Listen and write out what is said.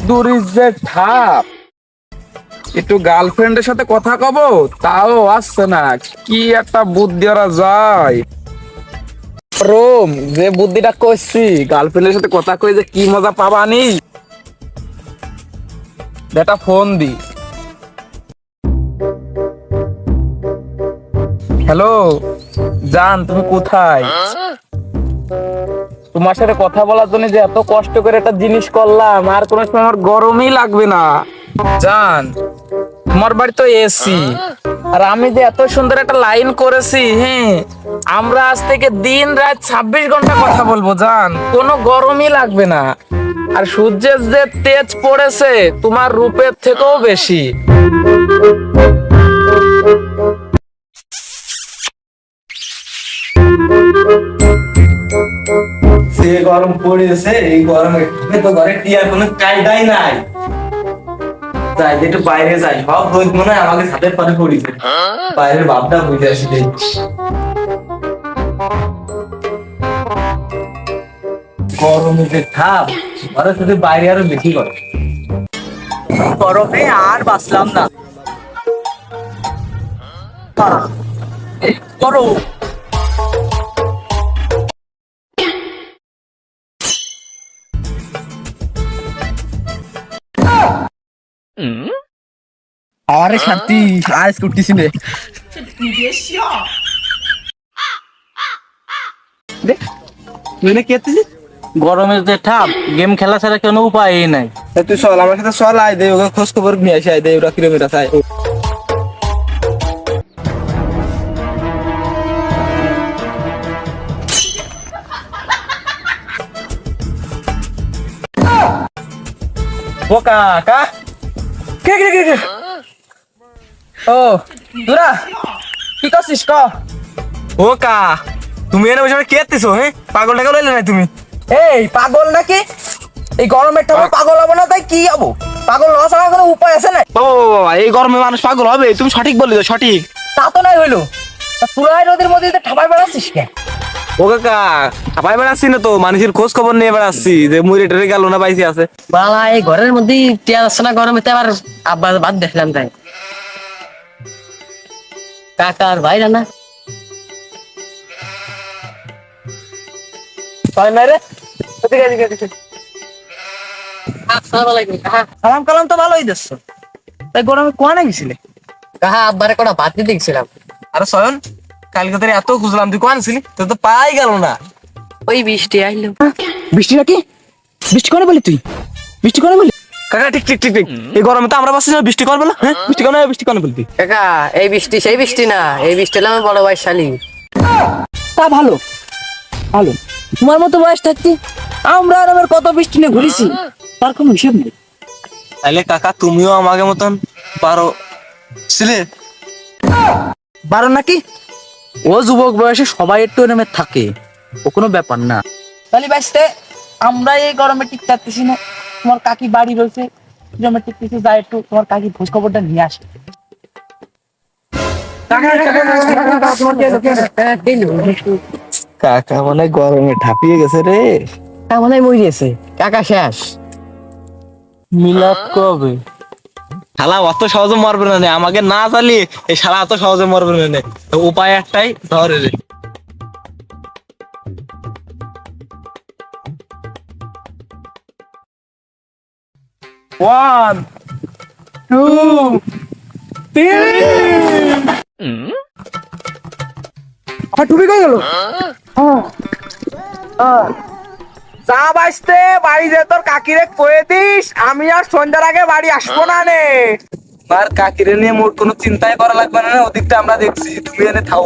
রোদ্দুরির যে ঠাপ, একটু গার্লফ্রেন্ডের সাথে কথা কব, তাও আসছে না। কি একটা বুদ্ধি ওরা যায়। রোম, যে বুদ্ধিটা করছি, গার্লফ্রেন্ডের সাথে কথা কই যে কি মজা পাবানি। এটা ফোন দি। হ্যালো জান, তুমি কোথায়? তোমার সাথে কথা বলার জন্য যে এত কষ্ট করে একটা জিনিস করলাম, আর কোনো সময় আমার গরমই লাগবে না। জান, তোমার বাড়ি তো এসি, আর আমি যে এত সুন্দর একটা লাইন করেছি, হ্যাঁ আমরা আজ থেকে দিন রাত 26 ঘন্টা কথা বলবো জান, কোনো গরমই লাগবে না। আর সূর্যের যে তেজ পড়েছে তোমার রূপের থেকেও বেশি। সে গরম পড়েছে, এই গরমে তো ঘরে টিয়ার কোনো কায়দাই নাই। যাই একটু বাইরে যাই, সব রোদ মনে হয় আমাকে ছাদের পারে পড়েছে। বাইরের ভাবটা বুঝে আসি দেখি। গরমে যে ঠাপ, ঘরে শুধু বাইরে আরো বেশি গরম। গরমে আর বাঁচলাম না। গরম আরে শান্তি আজ করতেছি রে। তুই কি করতেছিস? গরমের যে ঠাপ, গেম খেলা ছাড়া কোনো উপায় নাই। তুই চল আমার সাথে, চল আয় দে, ওকে খোঁজ খবর নিয়ে আসি, আয় দে ওরা কিলোমিটার চাই। ও কাকা, কে কে কে কে? ও তোরা কি করছিস ক? ও কা, তুমি এনে বসে কি করতেছো? হ্যাঁ, পাগল টাগল হইলে না তুমি? এই পাগল নাকি? এই গরমের টাকা পাগল হবো না তাই কি হবো? পাগল হওয়া ছাড়া কোনো উপায় আছে না? বাবা, এই গরমে মানুষ পাগল হবে? তুমি সঠিক বলেছো, সঠিক। তা তো নাই হইলো, পুরাই রোদের মধ্যে ঠাপাই বেড়াচ্ছিস কে? ও কাকা, ঠাপাই বেড়াচ্ছি না তো, মানুষের খোঁজ খবর নিয়ে বেড়াচ্ছি যে মুড়ি টেরে গেল না বাইসে আছে। বালা, এই ঘরের মধ্যে টিয়া আসছে না গরমে, আবার আব্বা বাদ দেখলাম তাই। কাকার ভাই না সালাম কালাম তো ভালোই দিচ্ছ, তাই গরমে কোয়ানে গেছিলে? কাহা আব্বারে কটা ভাত দিয়ে দেখছিলাম। আরে সয়ন, কালকে তোর এত খুঁজলাম, তুই কোয়ান ছিলি? তোর তো পাই গেল না। ওই বৃষ্টি আইলো। বৃষ্টি নাকি? বৃষ্টি করে বলি তুই? বৃষ্টি করে বলি? কাকা ঠিক ঠিক ঠিক ঠিক, এই গরমে তো আমরা পাচ্ছি না, বৃষ্টি করবে না? হ্যাঁ, বৃষ্টি করে, বৃষ্টি করে বলতি? কাকা, এই বৃষ্টি সেই বৃষ্টি না, এই বৃষ্টি হলো আমার বড় ভাই শালি। তা ভালো ভালো, তোমার মতো বয়স থাকতে আমরা আর আমার কত বৃষ্টি নিয়ে ঘুরেছি, তার কোনো হিসেব নেই। তাইলে কাকা তুমিও আমাকে মতন পারো ছিলে? বারো নাকি? ও যুবক বয়সে সবাই একটু নেমে থাকে, ও কোনো ব্যাপার না। তাহলে বাইসতে আমরা এই গরমে টিক থাকতেছি না, তোমার কাকি বাড়ি রয়েছে, গরমে টিকতেছি, যাই একটু তোমার কাকি খোঁজ খবরটা নিয়ে আসে। কাকা মানে গরমে ঠাপিয়ে গেছে রে। মানে মরিয়েছে কাকা, শেষ। মিলাদ কবে? শালা অত সহজে মরবে না নে, আমাকে না চালিয়ে এই শালা অত সহজে মরবে না নে। উপায় একটাই, ধরে রে। One, two, three. আমার টুপি কই গেল? যা বাইসতে বাড়ি যে তোর কাকিরে কয়ে দিস, আমি আর সন্ধ্যার আগে বাড়ি আসবো না নে। আর কাকিরে নিয়ে মোর কোনো চিন্তাই করা লাগবে না, ওদিকটা আমরা দেখছি, তুমি এনে থাও।